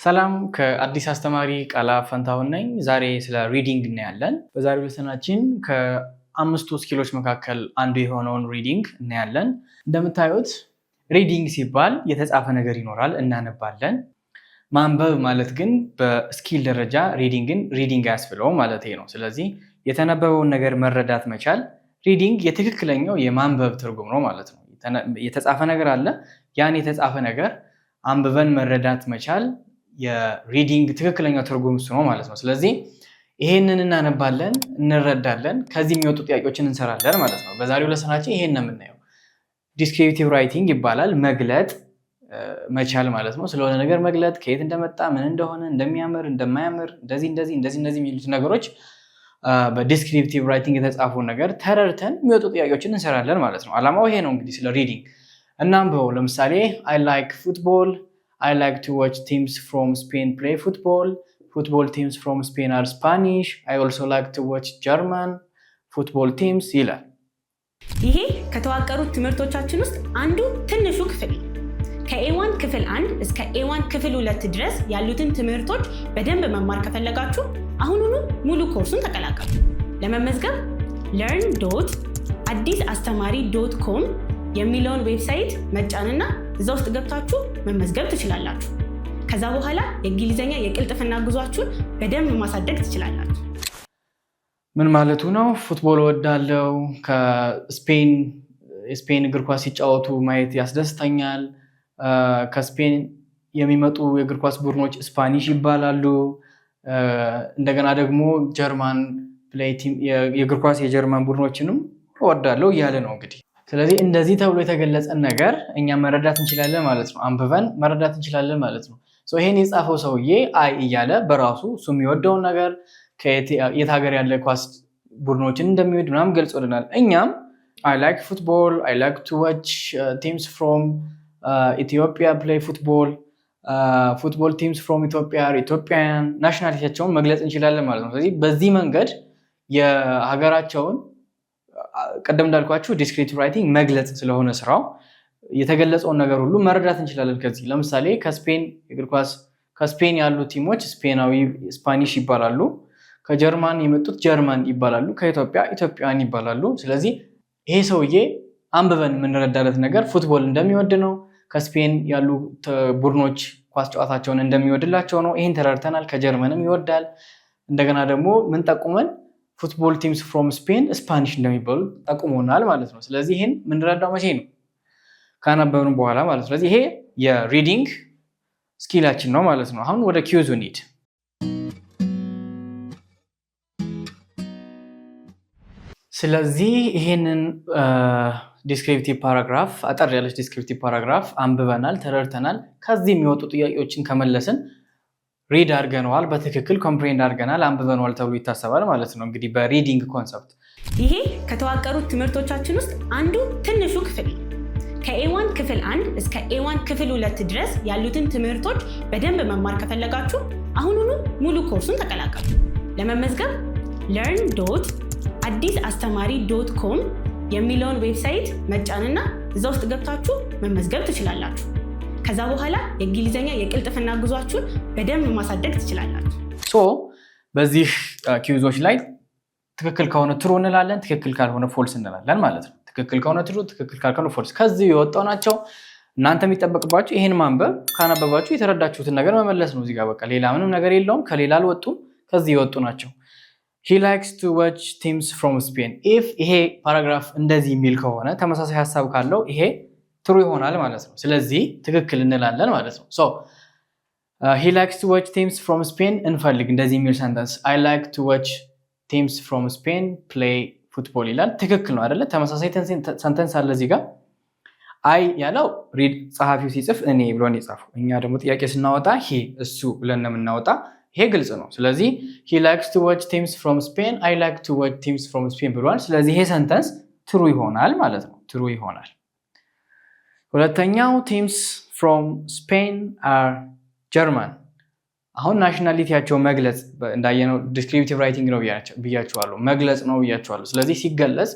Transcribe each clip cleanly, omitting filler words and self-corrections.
ሰላም ከአዲስ አስተማሪ ቃላ ፈንታሁን ነኝ። ዛሬ ስለ ሪዲንግ እናያለን። በዛሬው ሌሰናችን ከአምስቱ ስኪሎች መካከል አንዱ የሆነውን ሪዲንግ እናያለን። እንደምታዩት ሪዲንግ ሲባል የተጻፈ ነገር ይኖራል፣ እናነባለን። ማንበብ ማለት ግን በስኪል ደረጃ ሪዲንግ አያስብለውም ማለት ነው። ስለዚህ የተነበበውን ነገር መረዳት መቻል ሪዲንግ የትክክለኛው የማንበብ ትርጉም ነው ማለት ነው። የተጻፈ ነገር አለ፣ ያን የተጻፈ ነገር አንብበን መረዳት መቻል የሪዲንግ ትክክለኛው ትርጉም እሱ ነው ማለት ነው። ስለዚህ ይሄንን እናነባለን፣ እንረዳለን፣ ከዚህ የሚወጡ ጥያቄዎችን እንሰራለን ማለት ነው። በዛሬው ለሰናችን ይሄን ነው የምናየው። ዲስክሪፕቲቭ ራይቲንግ ይባላል። መግለጥ መቻል ማለት ነው። ስለሆነ ነገር መግለጥ፣ ከየት እንደመጣ፣ ምን እንደሆነ፣ እንደሚያምር፣ እንደማያምር፣ እንደዚህ የሚሉት ነገሮች በዲስክሪፕቲቭ ራይቲንግ የተጻፉ ነገር ተረድተን የሚወጡ ጥያቄዎችን እንሰራለን ማለት ነው። አላማው ይሄ ነው እንግዲህ ስለ ሪዲንግ እናንብበው። ለምሳሌ I like football. I like to watch teams from Spain play football. Football teams from Spain are Spanish. I also like to watch German football teams ይላል። ይሄ ከተዋቀሩት ትምህርቶቻችን ውስጥ አንዱ ትንሹ ክፍል ነው። ከA1 ክፍል 1 እስከ A1 ክፍል 2 ድረስ ያሉትን ትምህርቶች በደንብ መማር ከፈለጋችሁ አሁኑኑ ሙሉ ኮርሱን ተቀላቀሉ። ለመመዝገብ learn.addisaastamari.com የሚለውን ዌብሳይት መጫንና እዛ ውስጥ ገብታችሁ መመዝገብ ትችላላችሁ። ከዛ በኋላ የእንግሊዘኛ የቅልጥፍና ጉዟችሁን በደንብ ማሳደግ ትችላላችሁ። ምን ማለቱ ነው? ፉትቦል ወዳለው ከስፔን እግር ኳስ ሲጫወቱ ማየት ያስደስተኛል። ከስፔን የሚመጡ የእግር ኳስ ቡድኖች ስፓኒሽ ይባላሉ። እንደገና ደግሞ ጀርመን ፕሌይ ቲም የእግር ኳስ የጀርመን ቡድኖችንም ወዳለው እያለ ነው እንግዲህ። ስለዚህ እንደዚህ ተብሎ የተገለጸን ነገር እኛ መረዳት እንችላለን ማለት ነው። አንብበን መረዳት እንችላለን ማለት ነው። ይሄን የጻፈው ሰውዬ አይ እያለ በራሱ እሱ የሚወደውን ነገር የት ሀገር ያለ ኳስ ቡድኖችን እንደሚወድ ምናምን ገልጾልናል። እኛም I like football, I like to watch teams from Ethiopia play football. Football teams from Ethiopia are Ethiopian. ናሽናሊቲያቸውን መግለጽ እንችላለን ማለት ነው። ስለዚህ በዚህ መንገድ የሀገራቸውን ቀደም እንዳልኳችሁ ዲስክሪፕቲቭ ራይቲንግ መግለጽ ስለሆነ ስራው የተገለጸውን ነገር ሁሉ መረዳት እንችላለን ከዚህ። ለምሳሌ ከስፔን ያሉ ቲሞች ስፓኒሽ ይባላሉ። ከጀርመን የመጡት ጀርመን ይባላሉ። ከኢትዮጵያ ኢትዮጵያውያን ይባላሉ። ስለዚህ ይሄ ሰውዬ አንብበን የምንረዳለት ነገር ፉትቦል እንደሚወድ ነው። ከስፔን ያሉ ቡድኖች ኳስ ጨዋታቸውን እንደሚወድላቸው ነው። ይህን ተረድተናል። ከጀርመንም ይወዳል። እንደገና ደግሞ ምን ጠቁመን ፉትቦል ቲምስ ፍሮም ስፔን ስፓኒሽ እንደሚባሉ ጠቁሞናል ማለት ነው። ስለዚህ ይህን የምንረዳው መቼ ነው? ካነበብን በኋላ ማለት ነው። ስለዚህ ይሄ የሪዲንግ ስኪላችን ነው ማለት ነው። አሁን ወደ ኪውዙ እንሂድ። ስለዚህ ይሄንን ዲስክሪፕቲቭ ፓራግራፍ አጠር ያለች ዲስክሪፕቲቭ ፓራግራፍ አንብበናል፣ ተረድተናል። ከዚህ የሚወጡ ጥያቄዎችን ከመለስን ሪድ አድርገነዋል፣ በትክክል ኮምፕሬንድ አድርገናል፣ አንብበነዋል ተብሎ ይታሰባል ማለት ነው። እንግዲህ በሪዲንግ ኮንሰፕት ይሄ ከተዋቀሩት ትምህርቶቻችን ውስጥ አንዱ ትንሹ ክፍል ነው። ከA1 ክፍል 1 እስከ A1 ክፍል 2 ድረስ ያሉትን ትምህርቶች በደንብ መማር ከፈለጋችሁ አሁኑኑ ሙሉ ኮርሱን ተቀላቀሉ። ለመመዝገብ learn.addisaastamari.com የሚለውን ዌብሳይት መጫንና እዛ ውስጥ ገብታችሁ መመዝገብ ትችላላችሁ። ከዛ በኋላ የእንግሊዘኛ የቅልጥፍና ጉዟችሁን በደንብ ማሳደግ ትችላላችሁ። በዚህ ኪውዞች ላይ ትክክል ከሆነ ትሩ እንላለን፣ ትክክል ካልሆነ ፎልስ እንላለን ማለት ነው። ትክክል ከሆነ ትሩ፣ ትክክል ካልሆነ ፎልስ። ከዚህ የወጣው ናቸው። እናንተ የሚጠበቅባችሁ ይሄን ማንበብ፣ ካነበባችሁ የተረዳችሁትን ነገር መመለስ ነው። እዚህ ጋር በቃ ሌላ ምንም ነገር የለውም። ከሌላ አልወጡም፣ ከዚህ የወጡ ናቸው። He likes to watch teams from Spain. if ይሄ ፓራግራፍ እንደዚህ የሚል ከሆነ ተመሳሳይ ሐሳብ ካለው ይሄ ትሩ ይሆናል ማለት ነው። ስለዚህ ትክክል እንላለን ማለት ነው። he likes to watch teams from Spain እንፈልግ እንደዚህ የሚል ሰንተንስ I like to watch teams from Spain play football ይላል። ትክክል ነው አይደለ? ተመሳሳይ ሰንተንስ አለ እዚህ ጋር። አይ ያለው ሪድ ጸሐፊው ሲጽፍ እኔ ብሎ ነው የጻፈው። እኛ ደግሞ ጥያቄ ስናወጣ እሱ ብለን ነው የምናወጣ። ይሄ ግልጽ ነው። ስለዚህ he likes to watch teams from Spain, I like to watch teams from Spain ብሏል። ስለዚህ ይሄ ሰንተንስ ትሩ ይሆናል ማለት ነው። ትሩ ይሆናል። ሁለተኛው teams from Spain are German። አሁን ናሽናሊቲያቸው መግለጽ እንዳየነው ዲስክሪፕቲቭ ራይቲንግ ነው ብያቸዋለሁ። መግለጽ ነው ብያቸዋለሁ። ስለዚህ ሲገለጽ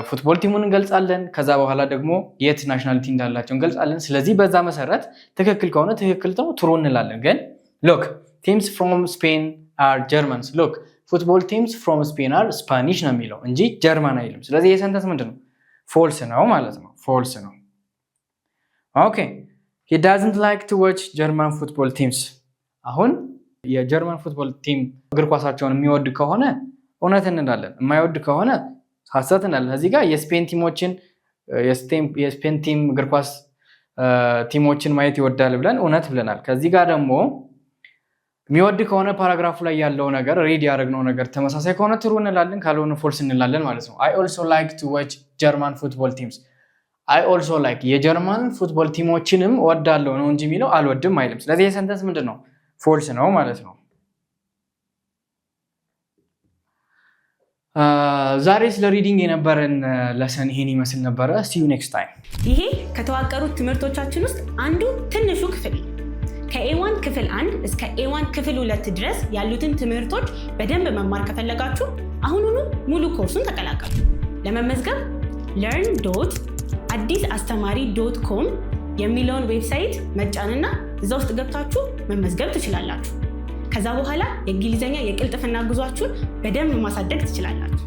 ፉትቦል ቲሙን እንገልጻለን። ከዛ በኋላ ደግሞ የት ናሽናሊቲ እንዳላቸው እንገልጻለን። ስለዚህ በዛ መሰረት ትክክል ከሆነ ትክክል ነው ትሩ እንላለን። ግን ሎክ ቲምስ ፍሮም ስፔን አር ጀርመንስ። ሎክ ፉትቦል ቲምስ ፍሮም ስፔን አር ስፓኒሽ ነው የሚለው እንጂ ጀርመን አይልም። ስለዚህ ይህ ሰንተንስ ምንድን ነው? ፎልስ ነው ማለት ነው። ፎልስ ነው። ኦኬ he doesn't like to watch German football teams። አሁን የጀርመን ፉትቦል ቲም እግር ኳሳቸውን የሚወድ ከሆነ እውነት እንላለን፣ የማይወድ ከሆነ ሐሰት እንላለን። እዚህ ጋር የስፔን ቲም እግር ኳስ ቲሞችን ማየት ይወዳል ብለን እውነት ብለናል። ከዚህ ጋር ደግሞ የሚወድ ከሆነ ፓራግራፉ ላይ ያለው ነገር ሬድ ያደረግነው ነገር ተመሳሳይ ከሆነ ትሩ እንላለን፣ ካልሆነ ፎልስ እንላለን ማለት ነው። I also like to watch German football teams። I also like የጀርመን ፉትቦል ቲሞችንም እወዳለሁ ነው እንጂ የሚለው አልወድም አይልም። ስለዚህ የሰንተንስ ምንድን ነው? ፎልስ ነው ማለት ነው። ዛሬ ስለ ሪዲንግ የነበረን ለሰን ይሄን ይመስል ነበረ። see you next time። ይሄ ከተዋቀሩት ትምህርቶቻችን ውስጥ አንዱ ትንሹ ክፍል ከኤ1 ክፍል 1 እስከ ኤ1 ክፍል 2 ድረስ ያሉትን ትምህርቶች በደንብ መማር ከፈለጋችሁ አሁኑኑ ሙሉ ኮርሱን ተቀላቀሉ። ለመመዝገብ learn.addisaስተማሪ.com የሚለውን ዌብሳይት መጫንና እዛ ውስጥ ገብታችሁ መመዝገብ ትችላላችሁ። ከዛ በኋላ የእንግሊዘኛ የቅልጥፍና ጉዟችሁን በደንብ ማሳደግ ትችላላችሁ።